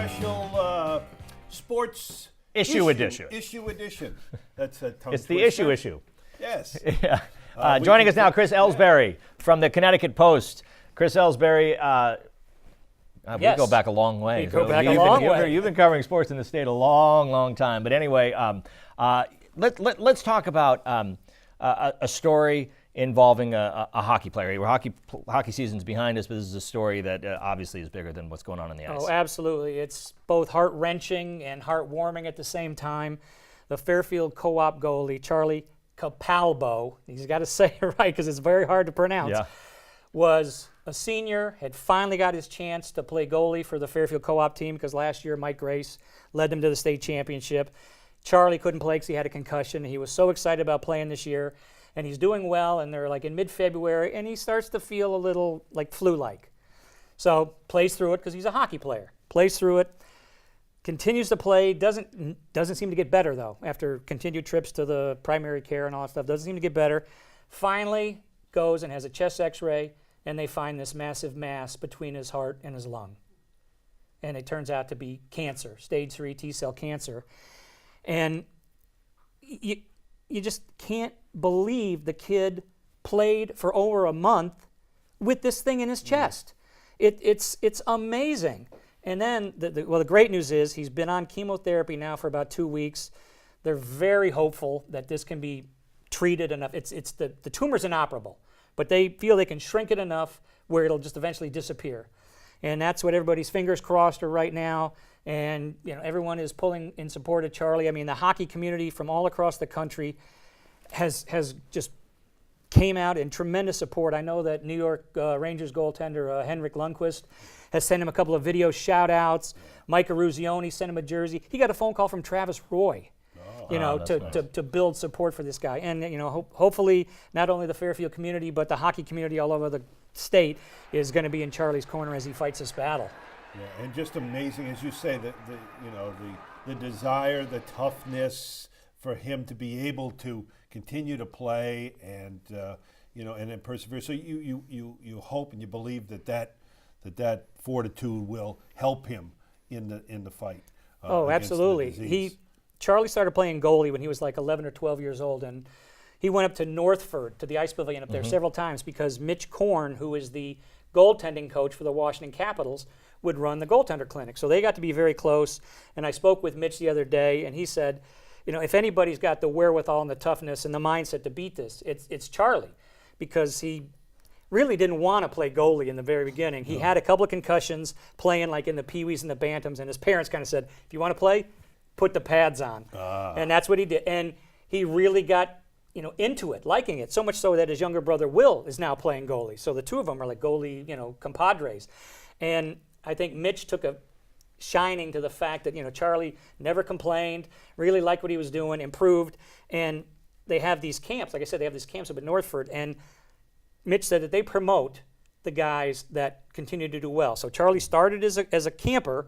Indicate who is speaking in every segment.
Speaker 1: special sports
Speaker 2: issue edition.
Speaker 1: Issue edition. That's a tongue
Speaker 2: It's the
Speaker 1: twister.
Speaker 2: issue.
Speaker 1: Yes.
Speaker 2: Yeah. Joining us now, Chris Elsberry from the Connecticut Post. Chris Elsberry, we go back a long way.
Speaker 3: We go back a long way.
Speaker 2: You've been covering sports in the state a long, long time. But anyway, let's talk about a story involving a hockey player. Hockey season's behind us, but this is a story that obviously is bigger than what's going on the ice.
Speaker 3: Oh, absolutely. It's both heart-wrenching and heart-warming at the same time. The Fairfield co-op goalie, Charlie Capalbo, he's got to say it right because it's very hard to pronounce, was a senior, had finally got his chance to play goalie for the Fairfield co-op team because last year Mike Grace led them to the state championship. Charlie couldn't play because he had a concussion. He was so excited about playing this year, and he's doing well, and they're like in mid-February, and he starts to feel a little like flu-like. So plays through it because he's a hockey player. Plays through it, continues to play, doesn't seem to get better, though, after continued trips to the primary care and all that stuff. Doesn't seem to get better. Finally goes and has a chest x-ray, and they find this massive mass between his heart and his lung. And it turns out to be cancer, stage 3 T-cell cancer. And you just can't believe the kid played for over a month with this thing in his chest. It's amazing. And then, the great news is he's been on chemotherapy now for about 2 weeks. They're very hopeful that this can be treated enough. The tumor's inoperable, but they feel they can shrink it enough where it'll just eventually disappear. And that's what everybody's fingers crossed are right now. And everyone is pulling in support of Charlie. I mean, the hockey community from all across the country has just came out in tremendous support. I know that New York Rangers goaltender Henrik Lundqvist has sent him a couple of video shout-outs. Mike Eruzione sent him a jersey. He got a phone call from Travis Roy, to build support for this guy. And hopefully not only the Fairfield community, but the hockey community all over the state is going to be in Charlie's corner as he fights this battle.
Speaker 1: Yeah, and just amazing, as you say, the desire, the toughness for him to be able to continue to play and and then persevere. So you hope and you believe that fortitude will help him in the fight.
Speaker 3: Oh, absolutely. Charlie started playing goalie when he was like 11 or 12 years old, and he went up to Northford, to the ice pavilion up there several times because Mitch Korn, who is the goaltending coach for the Washington Capitals, would run the goaltender clinic. So they got to be very close. And I spoke with Mitch the other day, and he said, if anybody's got the wherewithal and the toughness and the mindset to beat this, it's Charlie, because he really didn't want to play goalie in the very beginning. He had a couple of concussions playing like in the Pee-wees and the Bantams, and his parents kind of said, if you want to play, put the pads on. And that's what he did. And he really got into it, liking it, so much so that his younger brother Will is now playing goalie. So the two of them are like goalie, compadres. And I think Mitch took a shining to the fact that Charlie never complained, really liked what he was doing, improved, and they have these camps. Like I said, they have these camps up at Northford, and Mitch said that they promote the guys that continue to do well. So Charlie started as a camper,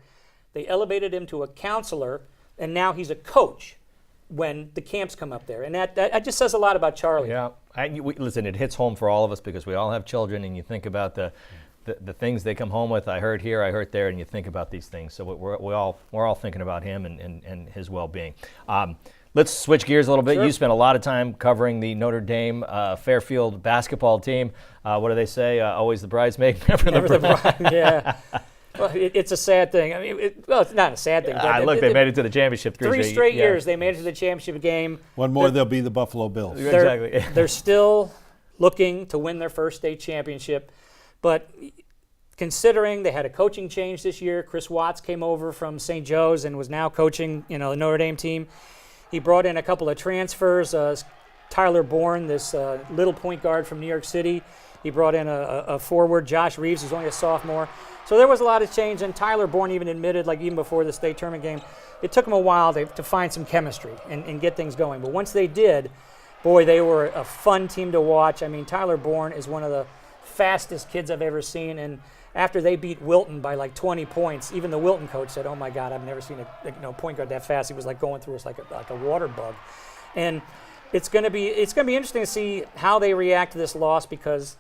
Speaker 3: they elevated him to a counselor, and now he's a coach when the camps come up there. And that just says a lot about Charlie.
Speaker 2: Yeah. Listen, it hits home for all of us because we all have children, and you think about the things they come home with. I heard here, I heard there, and you think about these things. So we're all thinking about him and his well-being. Let's switch gears a little bit.
Speaker 3: Sure.
Speaker 2: You spent a lot of time covering the Notre Dame Fairfield basketball team. What do they say? Always the bridesmaid, never the bride.
Speaker 3: Yeah. Well, it's a sad thing. I mean, it's not a sad thing.
Speaker 2: Look, they made it to the championship
Speaker 3: three straight years. They made it to the championship game.
Speaker 1: One more, they'll be the Buffalo Bills.
Speaker 2: Exactly.
Speaker 3: They're still looking to win their first state championship. But considering they had a coaching change this year, Chris Watts came over from St. Joe's and was now coaching the Notre Dame team. He brought in a couple of transfers. Tyler Bourne, this little point guard from New York City. He brought in a forward, Josh Reeves, who's only a sophomore. So there was a lot of change, and Tyler Bourne even admitted, like even before the state tournament game, it took them a while to find some chemistry and get things going. But once they did, boy, they were a fun team to watch. I mean, Tyler Bourne is one of the fastest kids I've ever seen, and after they beat Wilton by like 20 points, even the Wilton coach said, "Oh my God, I've never seen a point guard that fast." He was like going through us like a water bug, and it's going to be interesting to see how they react to this loss because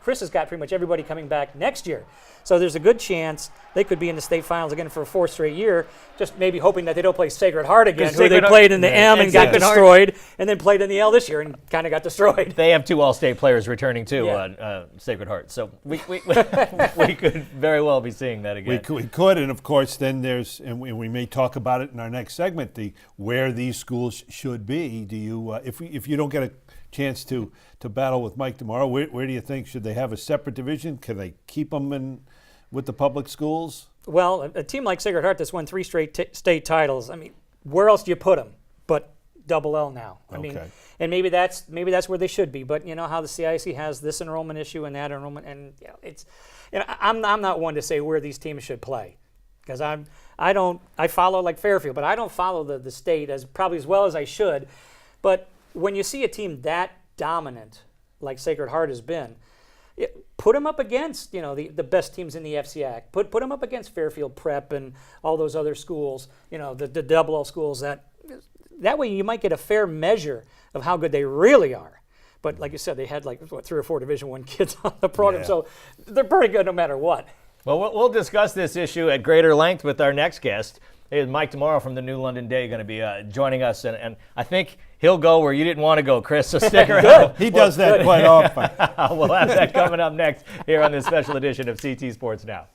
Speaker 3: Chris has got pretty much everybody coming back next year. So there's a good chance they could be in the state finals again for a fourth straight year, just maybe hoping that they don't play Sacred Heart again, who they played in the M and got destroyed, and then played in the L this year and kind of got destroyed.
Speaker 2: They have 2 All-State players returning too on Sacred Heart. So we could very well be seeing that again.
Speaker 1: We could, and of course then there's, and we may talk about it in our next segment, where these schools should be. Do you, if you don't get a chance to battle with Mike tomorrow, where do you think? Should they have a separate division? Can they keep them with the public schools?
Speaker 3: Well, a team like Sacred Heart that's won 3 straight state titles, I mean, where else do you put them but double L now? I mean, and maybe that's where they should be. But you know how the CIC has this enrollment issue and that enrollment, and it's, I'm not one to say where these teams should play, because I follow like Fairfield, but I don't follow the state probably as well as I should. But when you see a team that dominant like Sacred Heart has been, put them up against the best teams in the FCAC. Put them up against Fairfield Prep and all those other schools. The double L schools. That way you might get a fair measure of how good they really are. But like you said, they had 3 or 4 Division I kids on the program, so they're pretty good no matter what.
Speaker 2: Well, we'll discuss this issue at greater length with our next guest. Mike tomorrow from the New London Day going to be joining us, and I think he'll go where you didn't want to go, Chris, so stick around.
Speaker 1: He does that quite often.
Speaker 2: We'll have that coming up next here on this special edition of CT Sports Now.